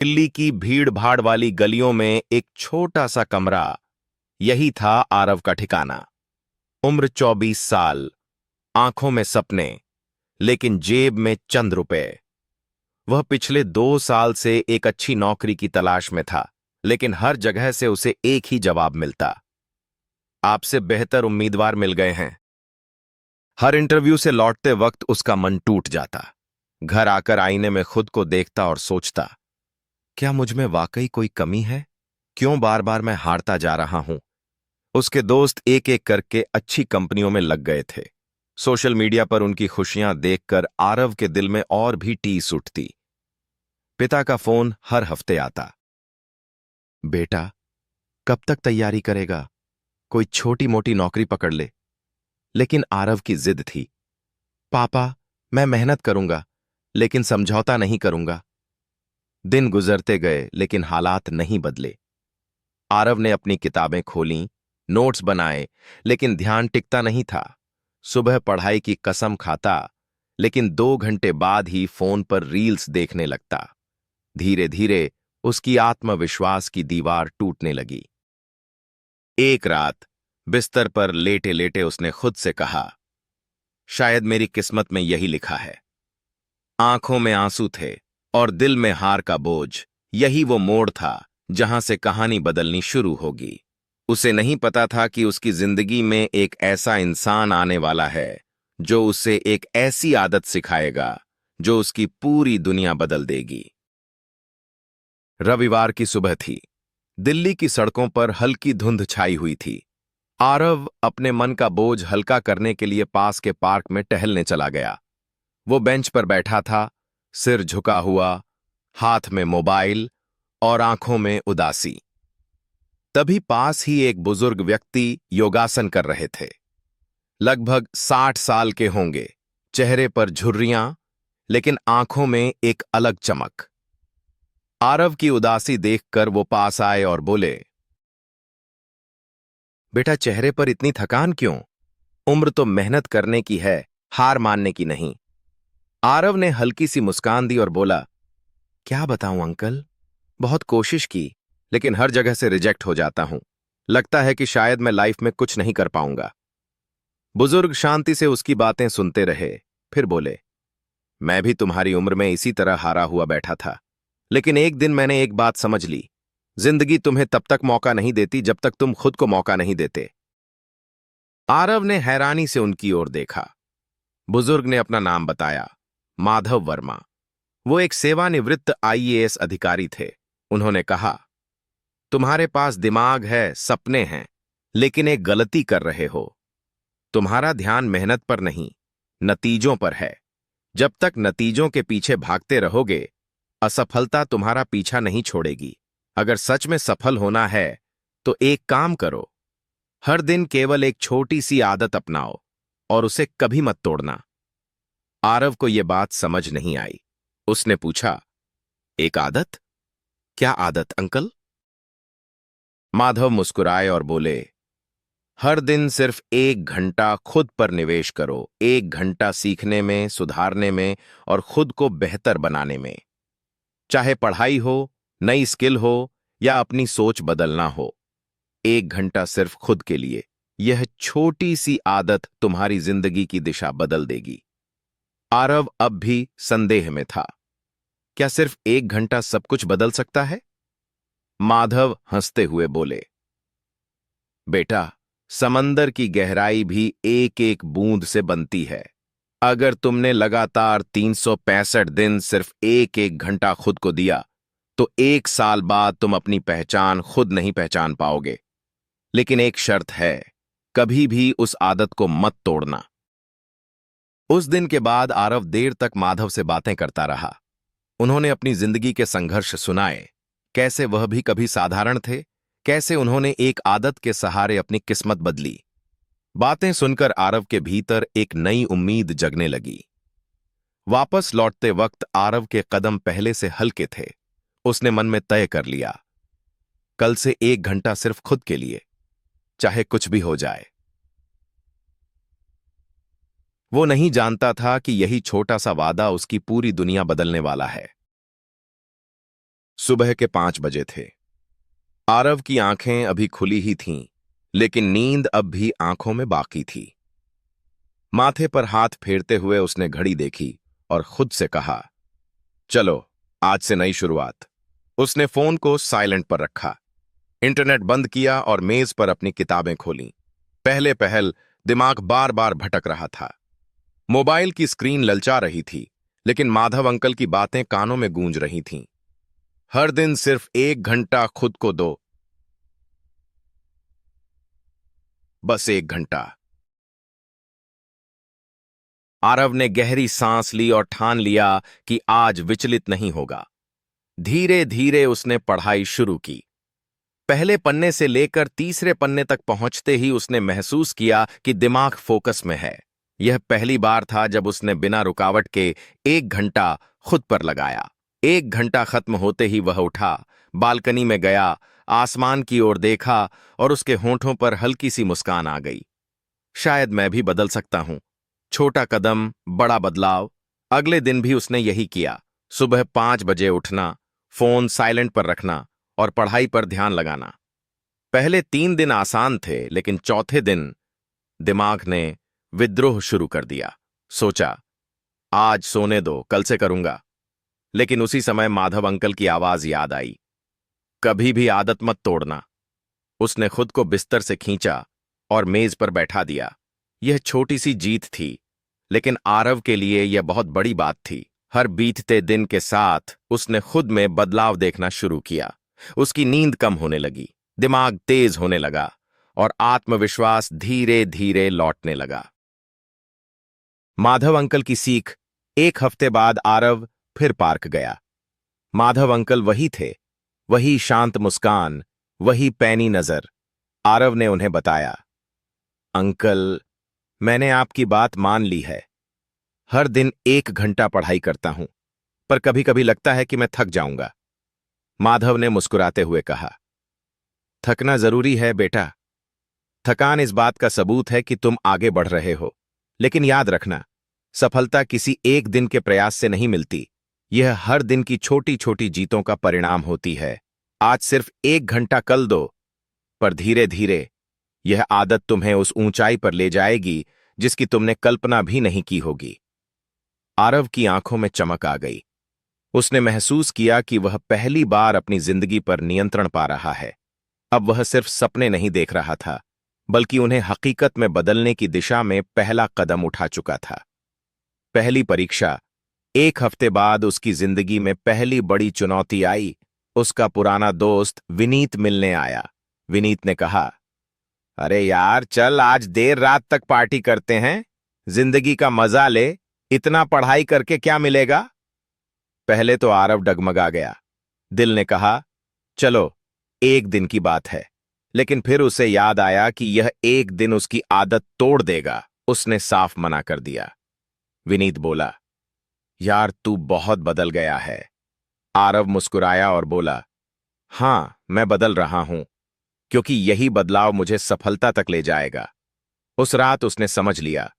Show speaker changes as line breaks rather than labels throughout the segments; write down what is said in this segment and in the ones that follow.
दिल्ली की भीड़-भाड़ वाली गलियों में एक छोटा सा कमरा, यही था आरव का ठिकाना। उम्र 24 साल, आंखों में सपने, लेकिन जेब में चंद रुपए। वह पिछले 2 साल से एक अच्छी नौकरी की तलाश में था, लेकिन हर जगह से उसे एक ही जवाब मिलता, आपसे बेहतर उम्मीदवार मिल गए हैं। हर इंटरव्यू से लौटते वक्त उसका मन टूट जाता। घर आकर आईने में खुद को देखता और सोचता, क्या मुझ में वाकई कोई कमी है? क्यों बार बार मैं हारता जा रहा हूं? उसके दोस्त एक एक करके अच्छी कंपनियों में लग गए थे। सोशल मीडिया पर उनकी खुशियां देखकर आरव के दिल में और भी टीस उठती। पिता का फोन हर हफ्ते आता, बेटा कब तक तैयारी करेगा? कोई छोटी मोटी नौकरी पकड़ ले। लेकिन आरव की जिद थी, पापा मैं मेहनत करूंगा, लेकिन समझौता नहीं करूंगा। दिन गुजरते गए लेकिन हालात नहीं बदले। आरव ने अपनी किताबें खोलीं, नोट्स बनाए, लेकिन ध्यान टिकता नहीं था। सुबह पढ़ाई की कसम खाता, लेकिन 2 घंटे बाद ही फोन पर रील्स देखने लगता। धीरे धीरे उसकी आत्मविश्वास की दीवार टूटने लगी। एक रात बिस्तर पर लेटे लेटे उसने खुद से कहा, शायद मेरी किस्मत में यही लिखा है। आंखों में आंसू थे और दिल में हार का बोझ। यही वो मोड़ था जहां से कहानी बदलनी शुरू होगी। उसे नहीं पता था कि उसकी जिंदगी में एक ऐसा इंसान आने वाला है जो उसे एक ऐसी आदत सिखाएगा जो उसकी पूरी दुनिया बदल देगी। रविवार की सुबह थी। दिल्ली की सड़कों पर हल्की धुंध छाई हुई थी। आरव अपने मन का बोझ हल्का करने के लिए पास के पार्क में टहलने चला गया। वो बेंच पर बैठा था, सिर झुका हुआ, हाथ में मोबाइल और आंखों में उदासी। तभी पास ही एक बुजुर्ग व्यक्ति योगासन कर रहे थे। लगभग 60 साल के होंगे, चेहरे पर झुर्रियां, लेकिन आंखों में एक अलग चमक। आरव की उदासी देखकर वो पास आए और बोले, बेटा चेहरे पर इतनी थकान क्यों? उम्र तो मेहनत करने की है, हार मानने की नहीं। आरव ने हल्की सी मुस्कान दी और बोला, क्या बताऊं अंकल, बहुत कोशिश की, लेकिन हर जगह से रिजेक्ट हो जाता हूं। लगता है कि शायद मैं लाइफ में कुछ नहीं कर पाऊंगा। बुजुर्ग शांति से उसकी बातें सुनते रहे, फिर बोले, मैं भी तुम्हारी उम्र में इसी तरह हारा हुआ बैठा था, लेकिन एक दिन मैंने एक बात समझ ली, जिंदगी तुम्हें तब तक मौका नहीं देती जब तक तुम खुद को मौका नहीं देते। आरव ने हैरानी से उनकी ओर देखा। बुजुर्ग ने अपना नाम बताया, माधव वर्मा। वो एक सेवानिवृत्त आईएएस अधिकारी थे। उन्होंने कहा, तुम्हारे पास दिमाग है, सपने हैं, लेकिन एक गलती कर रहे हो। तुम्हारा ध्यान मेहनत पर नहीं, नतीजों पर है। जब तक नतीजों के पीछे भागते रहोगे, असफलता तुम्हारा पीछा नहीं छोड़ेगी। अगर सच में सफल होना है तो एक काम करो, हर दिन केवल एक छोटी सी आदत अपनाओ और उसे कभी मत तोड़ना। आरव को यह बात समझ नहीं आई। उसने पूछा, एक आदत? क्या आदत अंकल? माधव मुस्कुराए और बोले, हर दिन सिर्फ 1 घंटा खुद पर निवेश करो। 1 घंटा सीखने में, सुधारने में और खुद को बेहतर बनाने में। चाहे पढ़ाई हो, नई स्किल हो या अपनी सोच बदलना हो, 1 घंटा सिर्फ खुद के लिए। यह छोटी सी आदत तुम्हारी जिंदगी की दिशा बदल देगी। आरव अब भी संदेह में था, क्या सिर्फ 1 घंटा सब कुछ बदल सकता है? माधव हंसते हुए बोले, बेटा समंदर की गहराई भी एक एक बूंद से बनती है। अगर तुमने लगातार 365 दिन सिर्फ एक एक घंटा खुद को दिया, तो 1 साल बाद तुम अपनी पहचान खुद नहीं पहचान पाओगे। लेकिन एक शर्त है, कभी भी उस आदत को मत तोड़ना। उस दिन के बाद आरव देर तक माधव से बातें करता रहा। उन्होंने अपनी जिंदगी के संघर्ष सुनाए, कैसे वह भी कभी साधारण थे, कैसे उन्होंने एक आदत के सहारे अपनी किस्मत बदली। बातें सुनकर आरव के भीतर एक नई उम्मीद जगने लगी। वापस लौटते वक्त आरव के कदम पहले से हल्के थे। उसने मन में तय कर लिया, कल से 1 घंटा सिर्फ खुद के लिए, चाहे कुछ भी हो जाए। वो नहीं जानता था कि यही छोटा सा वादा उसकी पूरी दुनिया बदलने वाला है। सुबह के 5 बजे थे। आरव की आंखें अभी खुली ही थीं, लेकिन नींद अब भी आंखों में बाकी थी। माथे पर हाथ फेरते हुए उसने घड़ी देखी और खुद से कहा, चलो आज से नई शुरुआत। उसने फोन को साइलेंट पर रखा, इंटरनेट बंद किया और मेज पर अपनी किताबें खोलीं। पहले पहल दिमाग बार बार भटक रहा था। मोबाइल की स्क्रीन ललचा रही थी, लेकिन माधव अंकल की बातें कानों में गूंज रही थीं। हर दिन सिर्फ 1 घंटा खुद को दो, बस 1 घंटा। आरव ने गहरी सांस ली और ठान लिया कि आज विचलित नहीं होगा। धीरे धीरे उसने पढ़ाई शुरू की। पहले पन्ने से लेकर तीसरे पन्ने तक पहुंचते ही उसने महसूस किया कि दिमाग फोकस में है। यह पहली बार था जब उसने बिना रुकावट के 1 घंटा खुद पर लगाया। 1 घंटा खत्म होते ही वह उठा, बालकनी में गया, आसमान की ओर देखा और उसके होंठों पर हल्की सी मुस्कान आ गई। शायद मैं भी बदल सकता हूं। छोटा कदम, बड़ा बदलाव। अगले दिन भी उसने यही किया। सुबह 5 बजे उठना, फोन साइलेंट पर रखना और पढ़ाई पर ध्यान लगाना। पहले 3 दिन आसान थे, लेकिन चौथे दिन दिमाग ने विद्रोह शुरू कर दिया। सोचा, आज सोने दो, कल से करूंगा। लेकिन उसी समय माधव अंकल की आवाज याद आई, कभी भी आदत मत तोड़ना। उसने खुद को बिस्तर से खींचा और मेज पर बैठा दिया। यह छोटी सी जीत थी, लेकिन आरव के लिए यह बहुत बड़ी बात थी। हर बीतते दिन के साथ उसने खुद में बदलाव देखना शुरू किया। उसकी नींद कम होने लगी, दिमाग तेज होने लगा और आत्मविश्वास धीरे धीरे लौटने लगा। माधव अंकल की सीख। 1 हफ्ते बाद आरव फिर पार्क गया। माधव अंकल वही थे, वही शांत मुस्कान, वही पैनी नजर। आरव ने उन्हें बताया, अंकल, मैंने आपकी बात मान ली है। हर दिन 1 घंटा पढ़ाई करता हूं, पर कभी कभी लगता है कि मैं थक जाऊंगा। माधव ने मुस्कुराते हुए कहा, थकना जरूरी है बेटा। थकान इस बात का सबूत है कि तुम आगे बढ़ रहे हो। लेकिन याद रखना, सफलता किसी एक दिन के प्रयास से नहीं मिलती। यह हर दिन की छोटी छोटी जीतों का परिणाम होती है। आज सिर्फ 1 घंटा कल दो, पर धीरे धीरे यह आदत तुम्हें उस ऊंचाई पर ले जाएगी जिसकी तुमने कल्पना भी नहीं की होगी। आरव की आंखों में चमक आ गई। उसने महसूस किया कि वह पहली बार अपनी जिंदगी पर नियंत्रण पा रहा है। अब वह सिर्फ सपने नहीं देख रहा था, बल्कि उन्हें हकीकत में बदलने की दिशा में पहला कदम उठा चुका था। पहली परीक्षा। 1 हफ्ते बाद उसकी जिंदगी में पहली बड़ी चुनौती आई। उसका पुराना दोस्त विनीत मिलने आया। विनीत ने कहा, अरे यार, चल आज देर रात तक पार्टी करते हैं, जिंदगी का मजा ले। इतना पढ़ाई करके क्या मिलेगा? पहले तो आरव डगमगा गया। दिल ने कहा, चलो, एक दिन की बात है। लेकिन फिर उसे याद आया कि यह एक दिन उसकी आदत तोड़ देगा। उसने साफ मना कर दिया। विनीत बोला, यार तू बहुत बदल गया है। आरव मुस्कुराया और बोला, हां, मैं बदल रहा हूं, क्योंकि यही बदलाव मुझे सफलता तक ले जाएगा। उस रात उसने समझ लिया,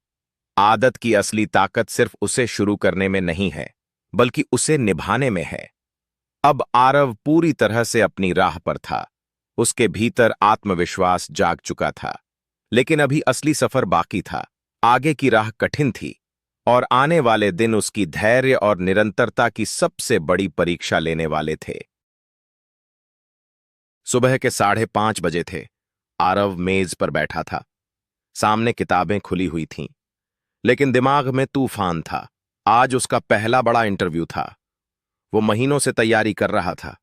आदत की असली ताकत सिर्फ उसे शुरू करने में नहीं है, बल्कि उसे निभाने में है। अब आरव पूरी तरह से अपनी राह पर था। उसके भीतर आत्मविश्वास जाग चुका था। लेकिन अभी असली सफर बाकी था। आगे की राह कठिन थी और आने वाले दिन उसकी धैर्य और निरंतरता की सबसे बड़ी परीक्षा लेने वाले थे। सुबह के 5:30 बजे थे। आरव मेज पर बैठा था। सामने किताबें खुली हुई थीं, लेकिन दिमाग में तूफान था। आज उसका पहला बड़ा इंटरव्यू था। वो महीनों से तैयारी कर रहा था।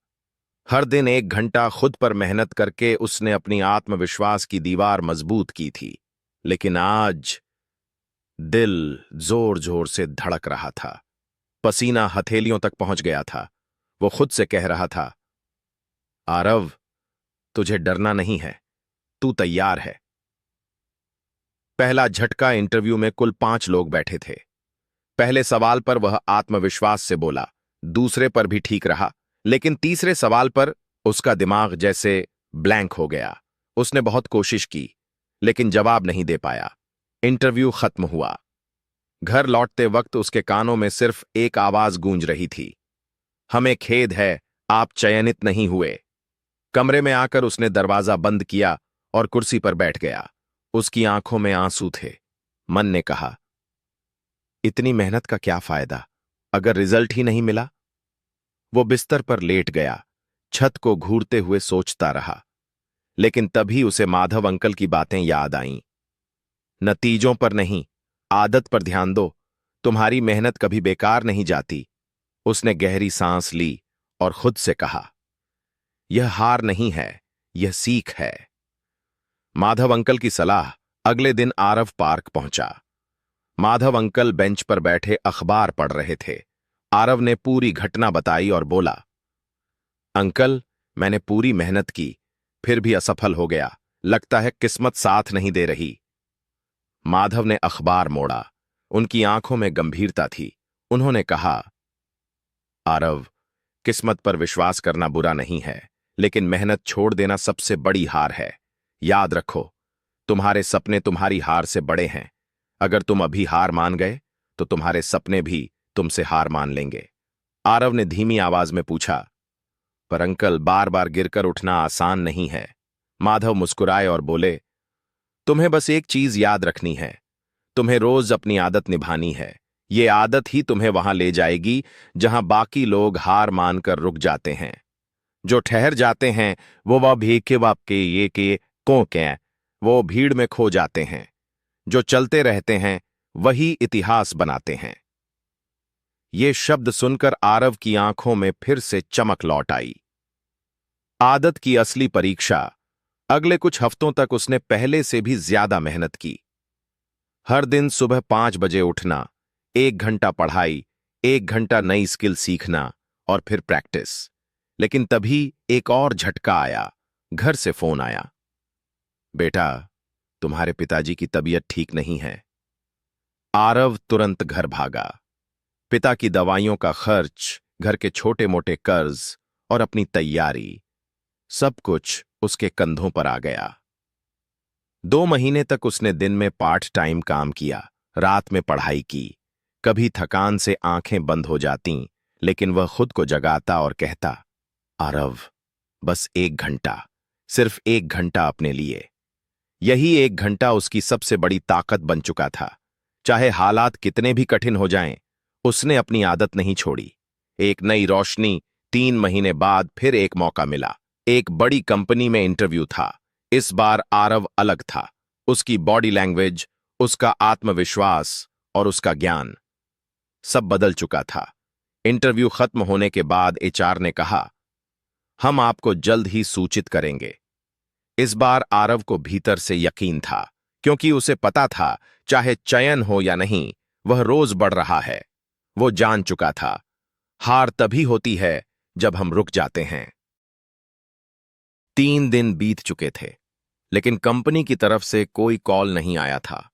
हर दिन 1 घंटा खुद पर मेहनत करके उसने अपनी आत्मविश्वास की दीवार मजबूत की थी। लेकिन आज दिल जोर जोर से धड़क रहा था। पसीना हथेलियों तक पहुंच गया था। वो खुद से कह रहा था, आरव, तुझे डरना नहीं है, तू तैयार है। पहला झटका। इंटरव्यू में कुल 5 लोग बैठे थे। पहले सवाल पर वह आत्मविश्वास से बोला, दूसरे पर भी ठीक रहा, लेकिन तीसरे सवाल पर उसका दिमाग जैसे ब्लैंक हो गया। उसने बहुत कोशिश की, लेकिन जवाब नहीं दे पाया। इंटरव्यू खत्म हुआ। घर लौटते वक्त उसके कानों में सिर्फ एक आवाज गूंज रही थी, हमें खेद है, आप चयनित नहीं हुए। कमरे में आकर उसने दरवाजा बंद किया और कुर्सी पर बैठ गया। उसकी आंखों में आंसू थे। मन ने कहा, इतनी मेहनत का क्या फायदा अगर रिजल्ट ही नहीं मिला। वो बिस्तर पर लेट गया, छत को घूरते हुए सोचता रहा। लेकिन तभी उसे माधव अंकल की बातें याद आईं। नतीजों पर नहीं, आदत पर ध्यान दो, तुम्हारी मेहनत कभी बेकार नहीं जाती। उसने गहरी सांस ली और खुद से कहा, यह हार नहीं है, यह सीख है। माधव अंकल की सलाह। अगले दिन आरव पार्क पहुंचा। माधव अंकल बेंच पर बैठे अखबार पढ़ रहे थे। आरव ने पूरी घटना बताई और बोला, अंकल, मैंने पूरी मेहनत की, फिर भी असफल हो गया। लगता है किस्मत साथ नहीं दे रही। माधव ने अखबार मोड़ा। उनकी आंखों में गंभीरता थी। उन्होंने कहा, आरव, किस्मत पर विश्वास करना बुरा नहीं है, लेकिन मेहनत छोड़ देना सबसे बड़ी हार है। याद रखो, तुम्हारे सपने तुम्हारी हार से बड़े हैं। अगर तुम अभी हार मान गए तो तुम्हारे सपने भी तुमसे हार मान लेंगे। आरव ने धीमी आवाज में पूछा, पर अंकल, बार बार गिरकर उठना आसान नहीं है। माधव मुस्कुराए और बोले, तुम्हें बस एक चीज याद रखनी है, तुम्हें रोज अपनी आदत निभानी है। ये आदत ही तुम्हें वहां ले जाएगी जहां बाकी लोग हार मानकर रुक जाते हैं। जो ठहर जाते हैं वो वह भीखे बाप के ये के को के वो भीड़ में खो जाते हैं। जो चलते रहते हैं वही इतिहास बनाते हैं। ये शब्द सुनकर आरव की आंखों में फिर से चमक लौट आई। आदत की असली परीक्षा। अगले कुछ हफ्तों तक उसने पहले से भी ज्यादा मेहनत की। हर दिन सुबह 5 बजे उठना, 1 घंटा पढ़ाई, 1 घंटा नई स्किल सीखना और फिर प्रैक्टिस। लेकिन तभी एक और झटका आया। घर से फोन आया, बेटा, तुम्हारे पिताजी की तबीयत ठीक नहीं है। आरव तुरंत घर भागा। पिता की दवाइयों का खर्च, घर के छोटे मोटे कर्ज और अपनी तैयारी, सब कुछ उसके कंधों पर आ गया। 2 महीने तक उसने दिन में पार्ट टाइम काम किया, रात में पढ़ाई की। कभी थकान से आंखें बंद हो जातीं, लेकिन वह खुद को जगाता और कहता, आरव, बस 1 घंटा, सिर्फ 1 घंटा अपने लिए। यही 1 घंटा उसकी सबसे बड़ी ताकत बन चुका था। चाहे हालात कितने भी कठिन हो जाएं, उसने अपनी आदत नहीं छोड़ी। एक नई रोशनी। 3 महीने बाद फिर एक मौका मिला। एक बड़ी कंपनी में इंटरव्यू था। इस बार आरव अलग था। उसकी बॉडी लैंग्वेज, उसका आत्मविश्वास और उसका ज्ञान, सब बदल चुका था। इंटरव्यू खत्म होने के बाद एचआर ने कहा, हम आपको जल्द ही सूचित करेंगे। इस बार आरव को भीतर से यकीन था, क्योंकि उसे पता था, चाहे चयन हो या नहीं, वह रोज बढ़ रहा है। वो जान चुका था, हार तभी होती है जब हम रुक जाते हैं। 3 दिन बीत चुके थे, लेकिन कंपनी की तरफ से कोई कॉल नहीं आया था।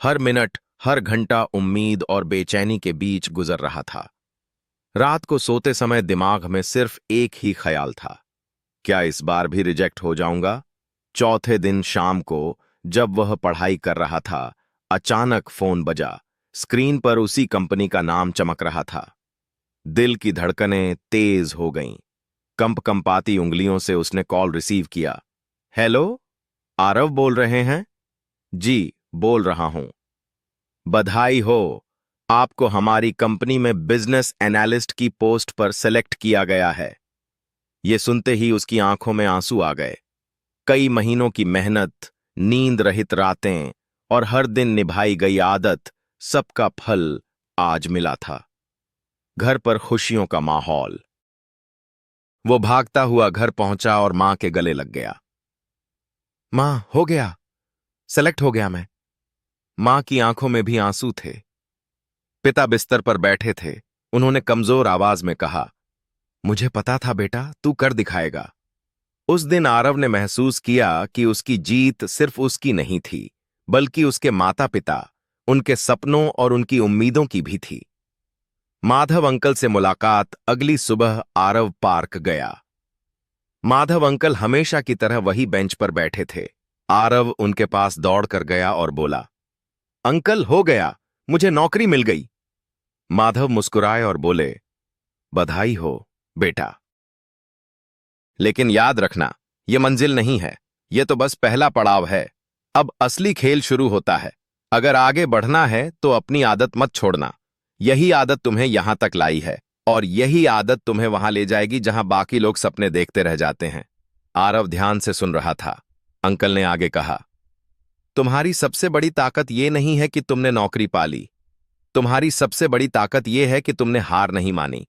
हर मिनट, हर घंटा उम्मीद और बेचैनी के बीच गुजर रहा था। रात को सोते समय दिमाग में सिर्फ एक ही ख्याल था, क्या इस बार भी रिजेक्ट हो जाऊंगा। चौथे दिन शाम को जब वह पढ़ाई कर रहा था, अचानक फोन बजा। स्क्रीन पर उसी कंपनी का नाम चमक रहा था। दिल की धड़कनें तेज हो गईं। कंपकंपाती उंगलियों से उसने कॉल रिसीव किया। हेलो, आरव बोल रहे हैं? जी, बोल रहा हूं। बधाई हो, आपको हमारी कंपनी में बिजनेस एनालिस्ट की पोस्ट पर सेलेक्ट किया गया है। ये सुनते ही उसकी आंखों में आंसू आ गए। कई महीनों की मेहनत, नींद रहित रातें और हर दिन निभाई गई आदत, सबका फल आज मिला था। घर पर खुशियों का माहौल। वो भागता हुआ घर पहुंचा और मां के गले लग गया। मां, हो गया, सेलेक्ट हो गया मैं। मां की आंखों में भी आंसू थे। पिता बिस्तर पर बैठे थे। उन्होंने कमजोर आवाज में कहा, मुझे पता था बेटा, तू कर दिखाएगा। उस दिन आरव ने महसूस किया कि उसकी जीत सिर्फ उसकी नहीं थी, बल्कि उसके माता पिता, उनके सपनों और उनकी उम्मीदों की भी थी। माधव अंकल से मुलाकात। अगली सुबह आरव पार्क गया। माधव अंकल हमेशा की तरह वही बेंच पर बैठे थे। आरव उनके पास दौड़कर गया और बोला, अंकल, हो गया, मुझे नौकरी मिल गई। माधव मुस्कुराए और बोले, बधाई हो बेटा। लेकिन याद रखना, ये मंजिल नहीं है, ये तो बस पहला पड़ाव है। अब असली खेल शुरू होता है। अगर आगे बढ़ना है तो अपनी आदत मत छोड़ना। यही आदत तुम्हें यहां तक लाई है, और यही आदत तुम्हें वहां ले जाएगी जहां बाकी लोग सपने देखते रह जाते हैं। आरव ध्यान से सुन रहा था। अंकल ने आगे कहा, तुम्हारी सबसे बड़ी ताकत यह नहीं है कि तुमने नौकरी पा ली। तुम्हारी सबसे बड़ी ताकत यह है कि तुमने हार नहीं मानी।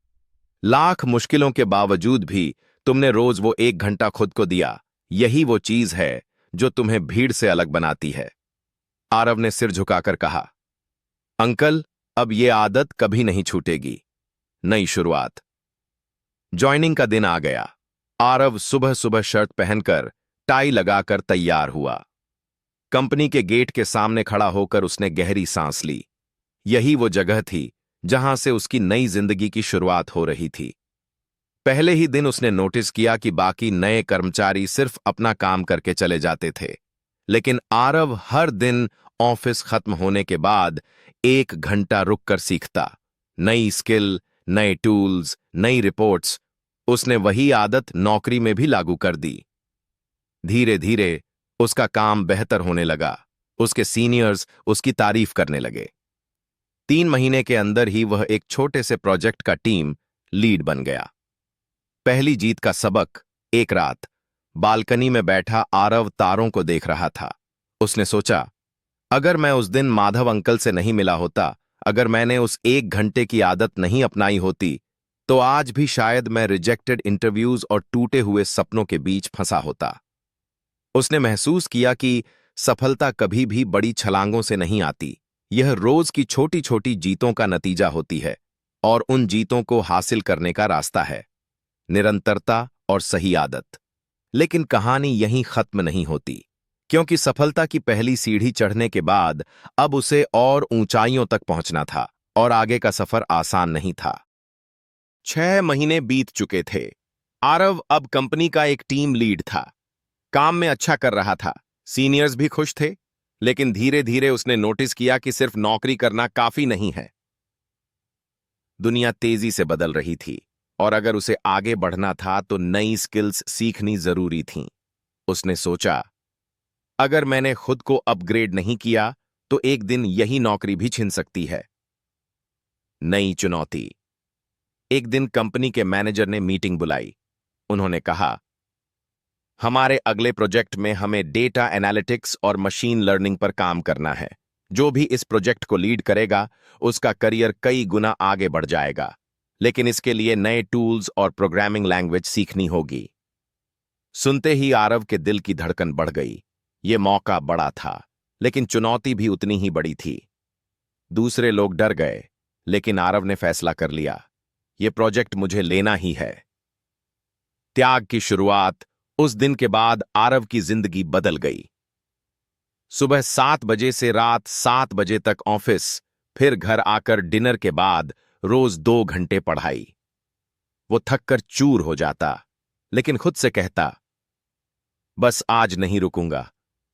लाख मुश्किलों के बावजूद भी तुमने रोज वो 1 घंटा खुद को दिया। यही वो चीज है जो तुम्हें भीड़ से अलग बनाती है। आरव ने सिर झुकाकर कहा, अंकल, अब ये आदत कभी नहीं छूटेगी। नई शुरुआत। ज्वाइनिंग का दिन आ गया। आरव सुबह सुबह शर्ट पहनकर टाई लगाकर तैयार हुआ। कंपनी के गेट के सामने खड़ा होकर उसने गहरी सांस ली। यही वो जगह थी जहां से उसकी नई जिंदगी की शुरुआत हो रही थी। पहले ही दिन उसने नोटिस किया कि बाकी नए कर्मचारी सिर्फ अपना काम करके चले जाते थे, लेकिन आरव हर दिन ऑफिस खत्म होने के बाद 1 घंटा रुककर सीखता। नई स्किल, नए टूल्स, नई रिपोर्ट्स। उसने वही आदत नौकरी में भी लागू कर दी। धीरे धीरे उसका काम बेहतर होने लगा। उसके सीनियर्स उसकी तारीफ करने लगे। 3 महीने के अंदर ही वह एक छोटे से प्रोजेक्ट का टीम लीड बन गया। पहली जीत का सबक। एक रात बालकनी में बैठा आरव तारों को देख रहा था। उसने सोचा, अगर मैं उस दिन माधव अंकल से नहीं मिला होता, अगर मैंने उस 1 घंटे की आदत नहीं अपनाई होती, तो आज भी शायद मैं रिजेक्टेड इंटरव्यूज और टूटे हुए सपनों के बीच फंसा होता। उसने महसूस किया कि सफलता कभी भी बड़ी छलांगों से नहीं आती। यह रोज की छोटी छोटी जीतों का नतीजा होती है, और उन जीतों को हासिल करने का रास्ता है निरंतरता और सही आदत। लेकिन कहानी यहीं खत्म नहीं होती, क्योंकि सफलता की पहली सीढ़ी चढ़ने के बाद अब उसे और ऊंचाइयों तक पहुंचना था, और आगे का सफर आसान नहीं था। 6 महीने बीत चुके थे। आरव अब कंपनी का एक टीम लीड था। काम में अच्छा कर रहा था। सीनियर्स भी खुश थे। लेकिन धीरे धीरे उसने नोटिस किया कि सिर्फ नौकरी करना काफी नहीं है। दुनिया तेजी से बदल रही थी, और अगर उसे आगे बढ़ना था तो नई स्किल्स सीखनी जरूरी थीं। उसने सोचा, अगर मैंने खुद को अपग्रेड नहीं किया तो एक दिन यही नौकरी भी छिन सकती है। नई चुनौती। एक दिन कंपनी के मैनेजर ने मीटिंग बुलाई। उन्होंने कहा, हमारे अगले प्रोजेक्ट में हमें डेटा एनालिटिक्स और मशीन लर्निंग पर काम करना है। जो भी इस प्रोजेक्ट को लीड करेगा, उसका करियर कई गुना आगे बढ़ जाएगा। लेकिन इसके लिए नए टूल्स और प्रोग्रामिंग लैंग्वेज सीखनी होगी। सुनते ही आरव के दिल की धड़कन बढ़ गई। ये मौका बड़ा था, लेकिन चुनौती भी उतनी ही बड़ी थी। दूसरे लोग डर गए, लेकिन आरव ने फैसला कर लिया, ये प्रोजेक्ट मुझे लेना ही है। त्याग की शुरुआत। उस दिन के बाद आरव की जिंदगी बदल गई। सुबह 7 बजे से रात 7 बजे तक ऑफिस, फिर घर आकर डिनर के बाद रोज 2 घंटे पढ़ाई। वो थककर चूर हो जाता, लेकिन खुद से कहता, बस आज नहीं रुकूंगा,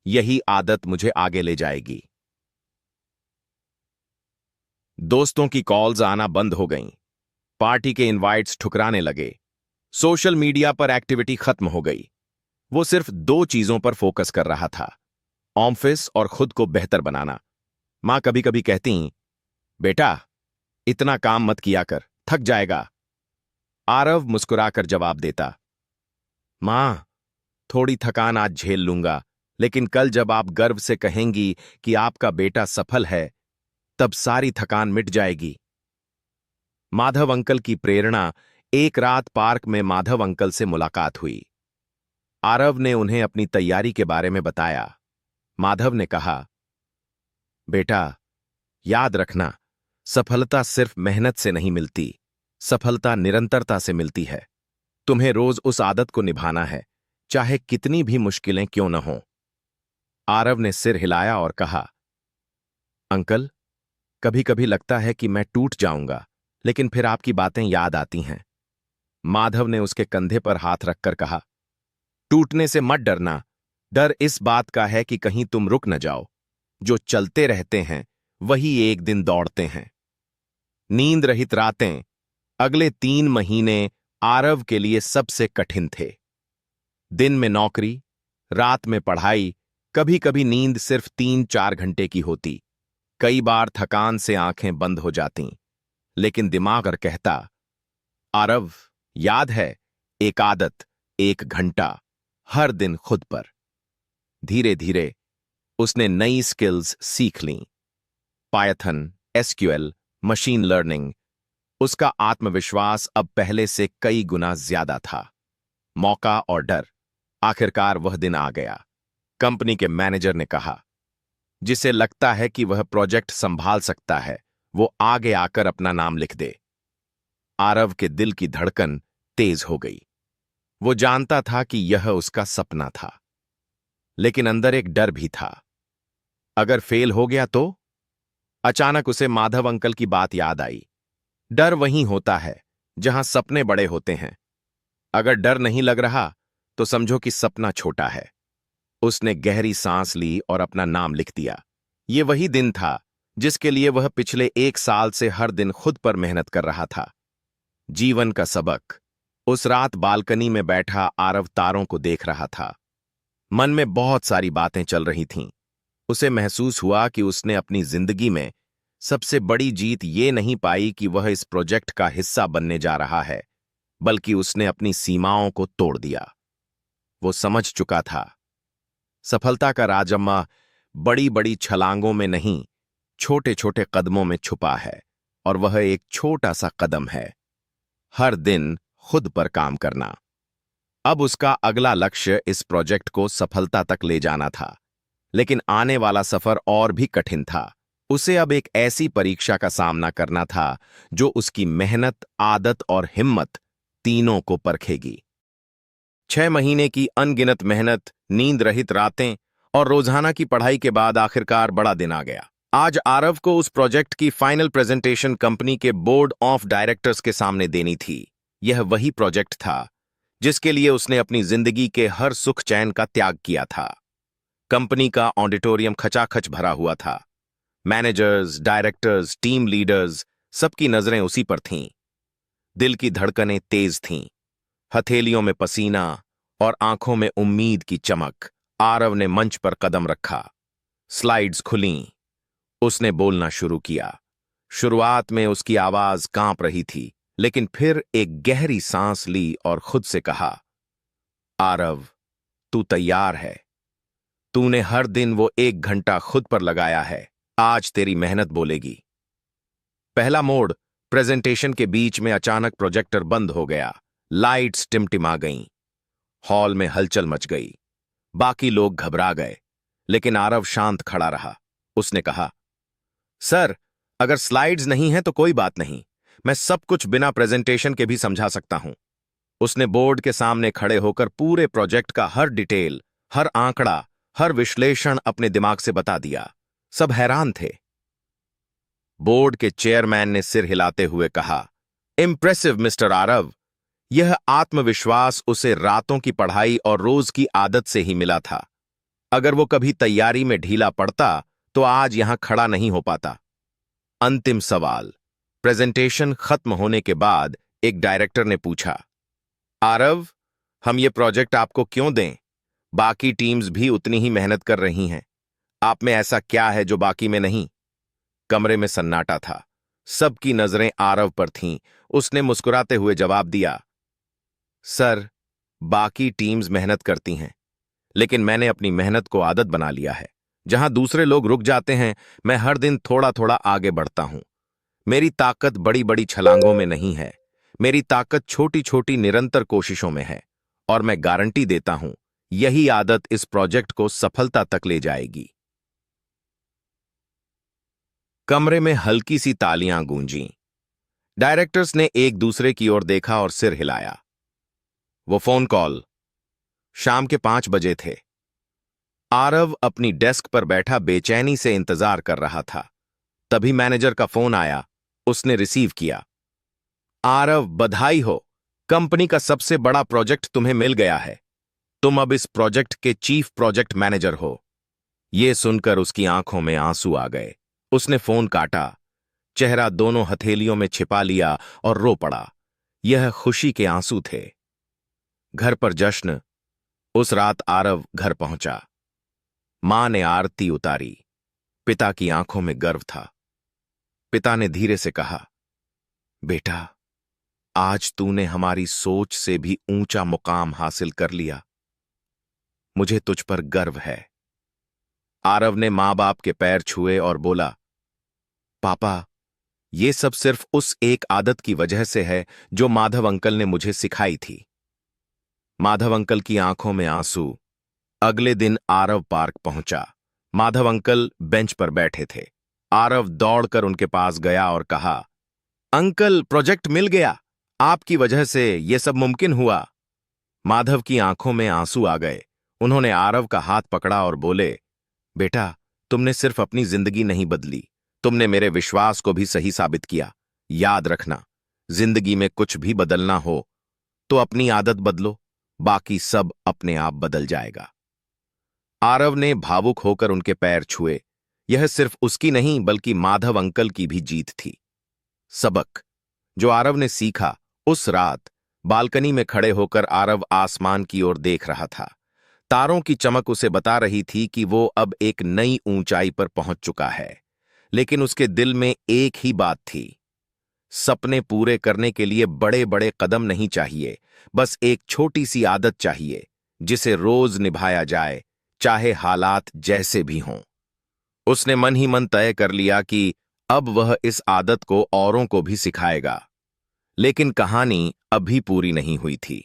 यही आदत मुझे आगे ले जाएगी। दोस्तों की कॉल्स आना बंद हो गईं। पार्टी के इनवाइट्स ठुकराने लगे। सोशल मीडिया पर एक्टिविटी खत्म हो गई। वो सिर्फ 2 चीजों पर फोकस कर रहा था, ऑफिस और खुद को बेहतर बनाना। मां कभी कभी कहती, बेटा, इतना काम मत किया कर, थक जाएगा। आरव मुस्कुराकर जवाब देता, मां, थोड़ी थकान आज झेल लूंगा, लेकिन कल जब आप गर्व से कहेंगी कि आपका बेटा सफल है, तब सारी थकान मिट जाएगी। माधव अंकल की प्रेरणा। एक रात पार्क में माधव अंकल से मुलाकात हुई। आरव ने उन्हें अपनी तैयारी के बारे में बताया। माधव ने कहा, बेटा, याद रखना, सफलता सिर्फ मेहनत से नहीं मिलती, सफलता निरंतरता से मिलती है। तुम्हें रोज उस आदत को निभाना है, चाहे कितनी भी मुश्किलें क्यों न हों। आरव ने सिर हिलाया और कहा, अंकल, कभी कभी लगता है कि मैं टूट जाऊंगा, लेकिन फिर आपकी बातें याद आती हैं। माधव ने उसके कंधे पर हाथ रखकर कहा, टूटने से मत डरना, डर इस बात का है कि कहीं तुम रुक न जाओ। जो चलते रहते हैं वही एक दिन दौड़ते हैं। नींद रहित रातें। अगले 3 महीने आरव के लिए सबसे कठिन थे। दिन में नौकरी, रात में पढ़ाई, कभी कभी नींद सिर्फ 3-4 घंटे की होती। कई बार थकान से आंखें बंद हो जातीं, लेकिन दिमाग और कहता, आरव, याद है, एक आदत, 1 घंटा, हर दिन खुद पर। धीरे धीरे उसने नई स्किल्स सीख लीं। Python, SQL, machine learning. उसका आत्मविश्वास अब पहले से कई गुना ज्यादा था। मौका और डर। आखिरकार वह दिन आ गया। कंपनी के मैनेजर ने कहा, जिसे लगता है कि वह प्रोजेक्ट संभाल सकता है, वो आगे आकर अपना नाम लिख दे। आरव के दिल की धड़कन तेज हो गई। वो जानता था कि यह उसका सपना था, लेकिन अंदर एक डर भी था। अगर फेल हो गया तो? अचानक उसे माधव अंकल की बात याद आई। डर वहीं होता है जहां सपने बड़े होते हैं। अगर डर नहीं लग रहा तो समझो कि सपना छोटा है। उसने गहरी सांस ली और अपना नाम लिख दिया। ये वही दिन था जिसके लिए वह पिछले 1 साल से हर दिन खुद पर मेहनत कर रहा था। जीवन का सबक। उस रात बालकनी में बैठा आरव तारों को देख रहा था। मन में बहुत सारी बातें चल रही थीं। उसे महसूस हुआ कि उसने अपनी जिंदगी में सबसे बड़ी जीत ये नहीं पाई कि वह इस प्रोजेक्ट का हिस्सा बनने जा रहा है, बल्कि उसने अपनी सीमाओं को तोड़ दिया। वो समझ चुका था, सफलता का राजम्मा बड़ी बड़ी छलांगों में नहीं, छोटे छोटे कदमों में छुपा है, और वह एक छोटा सा कदम है, हर दिन खुद पर काम करना। अब उसका अगला लक्ष्य इस प्रोजेक्ट को सफलता तक ले जाना था, लेकिन आने वाला सफर और भी कठिन था। उसे अब एक ऐसी परीक्षा का सामना करना था जो उसकी मेहनत, आदत और हिम्मत तीनों को परखेगी। 6 महीने की अनगिनत मेहनत, नींद रहित रातें और रोजाना की पढ़ाई के बाद आखिरकार बड़ा दिन आ गया। आज आरव को उस प्रोजेक्ट की फाइनल प्रेजेंटेशन कंपनी के बोर्ड ऑफ डायरेक्टर्स के सामने देनी थी। यह वही प्रोजेक्ट था जिसके लिए उसने अपनी जिंदगी के हर सुख चैन का त्याग किया था। कंपनी का ऑडिटोरियम खचाखच भरा हुआ था। मैनेजर्स, डायरेक्टर्स, टीम लीडर्स, सबकी नजरें उसी पर थीं। दिल की धड़कनें तेज थीं, हथेलियों में पसीना और आंखों में उम्मीद की चमक। आरव ने मंच पर कदम रखा। स्लाइड्स खुलीं। उसने बोलना शुरू किया। शुरुआत में उसकी आवाज कांप रही थी, लेकिन फिर एक गहरी सांस ली और खुद से कहा, आरव, तू तैयार है। तूने हर दिन वो 1 घंटा खुद पर लगाया है। आज तेरी मेहनत बोलेगी। पहला मोड़। प्रेजेंटेशन के बीच में अचानक प्रोजेक्टर बंद हो गया। लाइट्स टिमटिमा गईं। हॉल में हलचल मच गई। बाकी लोग घबरा गए, लेकिन आरव शांत खड़ा रहा। उसने कहा, सर, अगर स्लाइड्स नहीं हैं तो कोई बात नहीं, मैं सब कुछ बिना प्रेजेंटेशन के भी समझा सकता हूं। उसने बोर्ड के सामने खड़े होकर पूरे प्रोजेक्ट का हर डिटेल, हर आंकड़ा, हर विश्लेषण अपने दिमाग से बता दिया। सब हैरान थे। बोर्ड के चेयरमैन ने सिर हिलाते हुए कहा, इम्प्रेसिव मिस्टर आरव। यह आत्मविश्वास उसे रातों की पढ़ाई और रोज की आदत से ही मिला था। अगर वो कभी तैयारी में ढीला पड़ता तो आज यहां खड़ा नहीं हो पाता। अंतिम सवाल। प्रेजेंटेशन खत्म होने के बाद एक डायरेक्टर ने पूछा, आरव, हम ये प्रोजेक्ट आपको क्यों दें? बाकी टीम्स भी उतनी ही मेहनत कर रही हैं। आप में ऐसा क्या है जो बाकी में नहीं? कमरे में सन्नाटा था। सबकी नजरें आरव पर थीं। उसने मुस्कुराते हुए जवाब दिया, सर, बाकी टीम्स मेहनत करती हैं, लेकिन मैंने अपनी मेहनत को आदत बना लिया है। जहां दूसरे लोग रुक जाते हैं, मैं हर दिन थोड़ा थोड़ा आगे बढ़ता हूं। मेरी ताकत बड़ी बड़ी छलांगों में नहीं है। मेरी ताकत छोटी छोटी निरंतर कोशिशों में है, और मैं गारंटी देता हूं, यही आदत इस प्रोजेक्ट को सफलता तक ले जाएगी। कमरे में हल्की सी तालियां गूंजीं। डायरेक्टर्स ने एक दूसरे की ओर देखा और सिर हिलाया। वो फोन कॉल शाम के 5 बजे थे। आरव अपनी डेस्क पर बैठा बेचैनी से इंतजार कर रहा था। तभी मैनेजर का फोन आया। उसने रिसीव किया। आरव, बधाई हो, कंपनी का सबसे बड़ा प्रोजेक्ट तुम्हें मिल गया है। तुम अब इस प्रोजेक्ट के चीफ प्रोजेक्ट मैनेजर हो। यह सुनकर उसकी आंखों में आंसू आ गए। उसने फोन काटा, चेहरा दोनों हथेलियों में छिपा लिया और रो पड़ा। यह खुशी के आंसू थे। घर पर जश्न, उस रात आरव घर पहुंचा। मां ने आरती उतारी। पिता की आंखों में गर्व था। पिता ने धीरे से कहा, बेटा, आज तूने हमारी सोच से भी ऊंचा मुकाम हासिल कर लिया। मुझे तुझ पर गर्व है। आरव ने मां बाप के पैर छुए और बोला, पापा, ये सब सिर्फ उस एक आदत की वजह से है जो माधव अंकल ने मुझे सिखाई थी। माधव अंकल की आंखों में आंसू। अगले दिन आरव पार्क पहुंचा। माधव अंकल बेंच पर बैठे थे। आरव दौड़कर उनके पास गया और कहा, अंकल, प्रोजेक्ट मिल गया। आपकी वजह से यह सब मुमकिन हुआ। माधव की आंखों में आंसू आ गए। उन्होंने आरव का हाथ पकड़ा और बोले, बेटा, तुमने सिर्फ अपनी जिंदगी नहीं बदली, तुमने मेरे विश्वास को भी सही साबित किया। याद रखना, जिंदगी में कुछ भी बदलना हो तो अपनी आदत बदलो, बाकी सब अपने आप बदल जाएगा। आरव ने भावुक होकर उनके पैर छुए। यह सिर्फ उसकी नहीं बल्कि माधव अंकल की भी जीत थी। सबक जो आरव ने सीखा, उस रात बालकनी में खड़े होकर आरव आसमान की ओर देख रहा था। तारों की चमक उसे बता रही थी कि वो अब एक नई ऊंचाई पर पहुंच चुका है। लेकिन उसके दिल में एक ही बात थी, सपने पूरे करने के लिए बड़े बड़े कदम नहीं चाहिए, बस एक छोटी सी आदत चाहिए जिसे रोज निभाया जाए, चाहे हालात जैसे भी हों। उसने मन ही मन तय कर लिया कि अब वह इस आदत को औरों को भी सिखाएगा। लेकिन कहानी अभी पूरी नहीं हुई थी।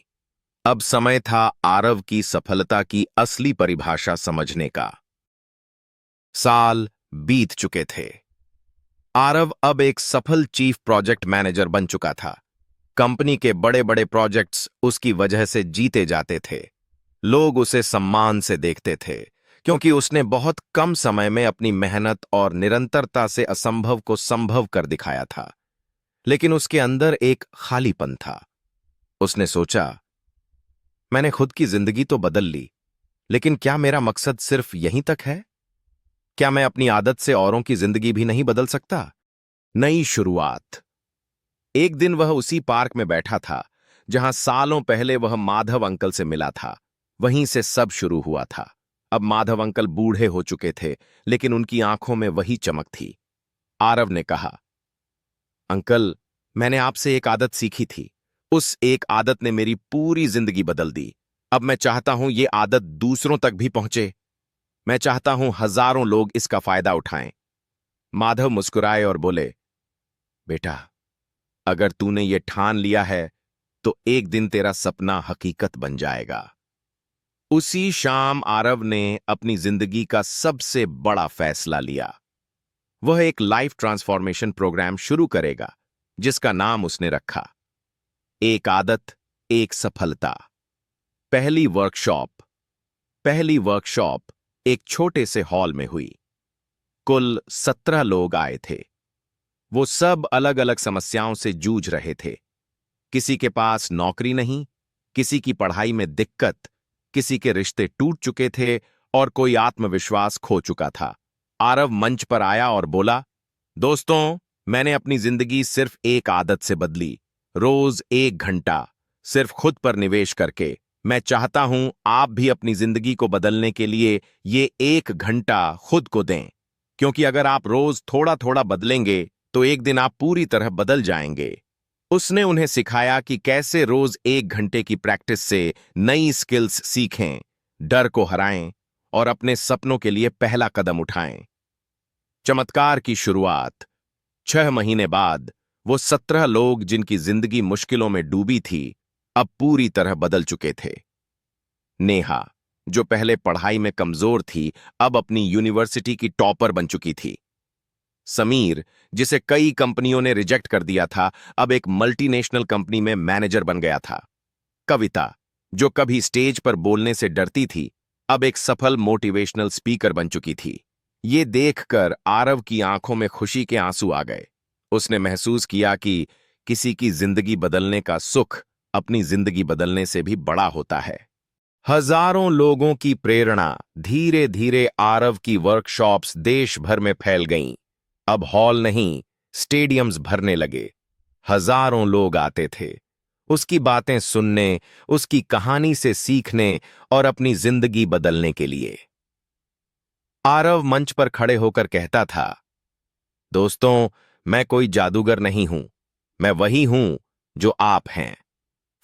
अब समय था आरव की सफलता की असली परिभाषा समझने का। साल बीत चुके थे। आरव अब एक सफल चीफ प्रोजेक्ट मैनेजर बन चुका था। कंपनी के बड़े बड़े प्रोजेक्ट्स उसकी वजह से जीते जाते थे। लोग उसे सम्मान से देखते थे क्योंकि उसने बहुत कम समय में अपनी मेहनत और निरंतरता से असंभव को संभव कर दिखाया था। लेकिन उसके अंदर एक खालीपन था। उसने सोचा, मैंने खुद की जिंदगी तो बदल ली, लेकिन क्या मेरा मकसद सिर्फ यहीं तक है? क्या मैं अपनी आदत से औरों की जिंदगी भी नहीं बदल सकता? नई शुरुआत। एक दिन वह उसी पार्क में बैठा था जहां सालों पहले वह माधव अंकल से मिला था। वहीं से सब शुरू हुआ था। अब माधव अंकल बूढ़े हो चुके थे, लेकिन उनकी आंखों में वही चमक थी। आरव ने कहा, अंकल, मैंने आपसे एक आदत सीखी थी। उस एक आदत ने मेरी पूरी जिंदगी बदल दी। अब मैं चाहता हूं ये आदत दूसरों तक भी पहुंचे। मैं चाहता हूं हजारों लोग इसका फायदा उठाएं। माधव मुस्कुराए और बोले, बेटा, अगर तूने ये ठान लिया है तो एक दिन तेरा सपना हकीकत बन जाएगा। उसी शाम आरव ने अपनी जिंदगी का सबसे बड़ा फैसला लिया। वह एक लाइफ ट्रांसफॉर्मेशन प्रोग्राम शुरू करेगा जिसका नाम उसने रखा, एक आदत, एक सफलता। पहली वर्कशॉप एक छोटे से हॉल में हुई। कुल 17 लोग आए थे। वो सब अलग अलग समस्याओं से जूझ रहे थे। किसी के पास नौकरी नहीं, किसी की पढ़ाई में दिक्कत, किसी के रिश्ते टूट चुके थे और कोई आत्मविश्वास खो चुका था। आरव मंच पर आया और बोला, दोस्तों, मैंने अपनी जिंदगी सिर्फ एक आदत से बदली। रोज 1 घंटा सिर्फ खुद पर निवेश करके। मैं चाहता हूं आप भी अपनी जिंदगी को बदलने के लिए ये 1 घंटा खुद को दें, क्योंकि अगर आप रोज थोड़ा थोड़ा बदलेंगे तो एक दिन आप पूरी तरह बदल जाएंगे। उसने उन्हें सिखाया कि कैसे रोज 1 घंटे की प्रैक्टिस से नई स्किल्स सीखें, डर को हराएं और अपने सपनों के लिए पहला कदम उठाएं। चमत्कार की शुरुआत। 6 महीने बाद वो 17 लोग जिनकी जिंदगी मुश्किलों में डूबी थी, अब पूरी तरह बदल चुके थे। नेहा, जो पहले पढ़ाई में कमजोर थी, अब अपनी यूनिवर्सिटी की टॉपर बन चुकी थी। समीर, जिसे कई कंपनियों ने रिजेक्ट कर दिया था, अब एक मल्टीनेशनल कंपनी में मैनेजर बन गया था। कविता, जो कभी स्टेज पर बोलने से डरती थी, अब एक सफल मोटिवेशनल स्पीकर बन चुकी थी। ये देखकर आरव की आंखों में खुशी के आंसू आ गए। उसने महसूस किया कि किसी की जिंदगी बदलने का सुख अपनी जिंदगी बदलने से भी बड़ा होता है। हजारों लोगों की प्रेरणा। धीरे धीरे आरव की वर्कशॉप्स देश भर में फैल गईं। अब हॉल नहीं, स्टेडियम्स भरने लगे। हजारों लोग आते थे। उसकी बातें सुनने, उसकी कहानी से सीखने और अपनी जिंदगी बदलने के लिए। आरव मंच पर खड़े होकर कहता था, दोस्तों, मैं कोई जादूगर नहीं हूं। मैं वही हूं जो आप हैं।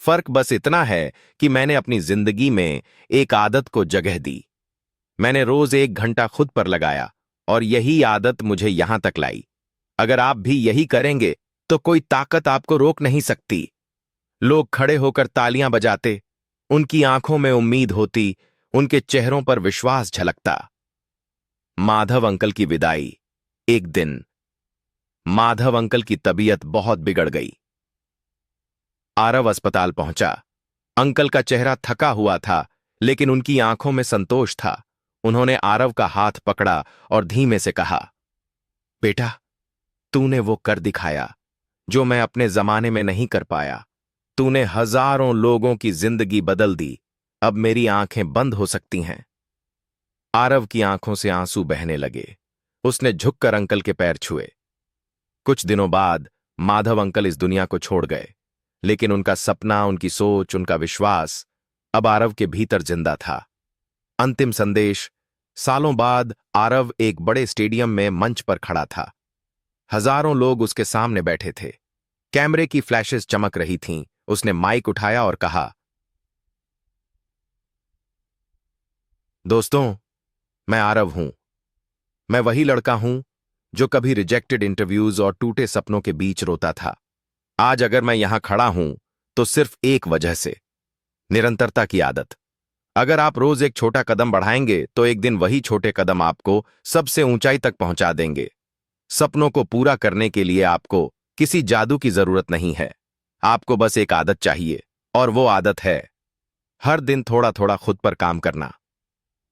फर्क बस इतना है कि मैंने अपनी जिंदगी में एक आदत को जगह दी। मैंने रोज 1 घंटा खुद पर लगाया और यही आदत मुझे यहां तक लाई। अगर आप भी यही करेंगे तो कोई ताकत आपको रोक नहीं सकती। लोग खड़े होकर तालियां बजाते, उनकी आंखों में उम्मीद होती, उनके चेहरों पर विश्वास झलकता। माधव अंकल की विदाई। एक दिन माधव अंकल की तबीयत बहुत बिगड़ गई। आरव अस्पताल पहुंचा। अंकल का चेहरा थका हुआ था, लेकिन उनकी आंखों में संतोष था। उन्होंने आरव का हाथ पकड़ा और धीमे से कहा, बेटा, तूने वो कर दिखाया जो मैं अपने जमाने में नहीं कर पाया। तूने हजारों लोगों की जिंदगी बदल दी। अब मेरी आंखें बंद हो सकती हैं। आरव की आंखों से आंसू बहने लगे। उसने झुककर अंकल के पैर छुए। कुछ दिनों बाद माधव अंकल इस दुनिया को छोड़ गए, लेकिन उनका सपना, उनकी सोच, उनका विश्वास अब आरव के भीतर जिंदा था। अंतिम संदेश। सालों बाद आरव एक बड़े स्टेडियम में मंच पर खड़ा था। हजारों लोग उसके सामने बैठे थे। कैमरे की फ्लैशेस चमक रही थीं। उसने माइक उठाया और कहा, दोस्तों, मैं आरव हूं। मैं वही लड़का हूं जो कभी रिजेक्टेड इंटरव्यूज और टूटे सपनों के बीच रोता था। आज अगर मैं यहां खड़ा हूं तो सिर्फ एक वजह से, निरंतरता की आदत। अगर आप रोज एक छोटा कदम बढ़ाएंगे तो एक दिन वही छोटे कदम आपको सबसे ऊंचाई तक पहुंचा देंगे। सपनों को पूरा करने के लिए आपको किसी जादू की जरूरत नहीं है। आपको बस एक आदत चाहिए, और वो आदत है हर दिन थोड़ा थोड़ा खुद पर काम करना।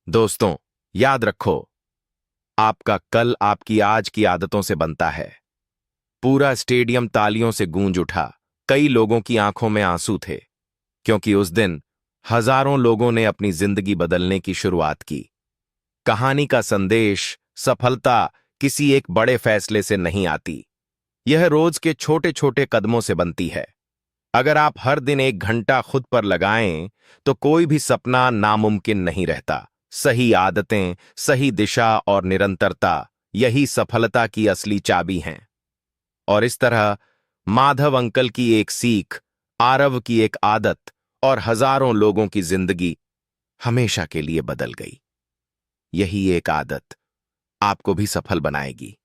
दोस्तों, याद रखो, आपका कल आपकी आज की आदतों से बनता है। पूरा स्टेडियम तालियों से गूंज उठा। कई लोगों की आंखों में आंसू थे, क्योंकि उस दिन हजारों लोगों ने अपनी जिंदगी बदलने की शुरुआत की। कहानी का संदेश, सफलता किसी एक बड़े फैसले से नहीं आती। यह रोज के छोटे छोटे कदमों से बनती है। अगर आप हर दिन 1 घंटा खुद पर लगाएं तो कोई भी सपना नामुमकिन नहीं रहता। सही आदतें, सही दिशा और निरंतरता, यही सफलता की असली चाबी हैं। और इस तरह माधव अंकल की एक सीख, आरव की एक आदत और हजारों लोगों की जिंदगी हमेशा के लिए बदल गई। यही एक आदत आपको भी सफल बनाएगी।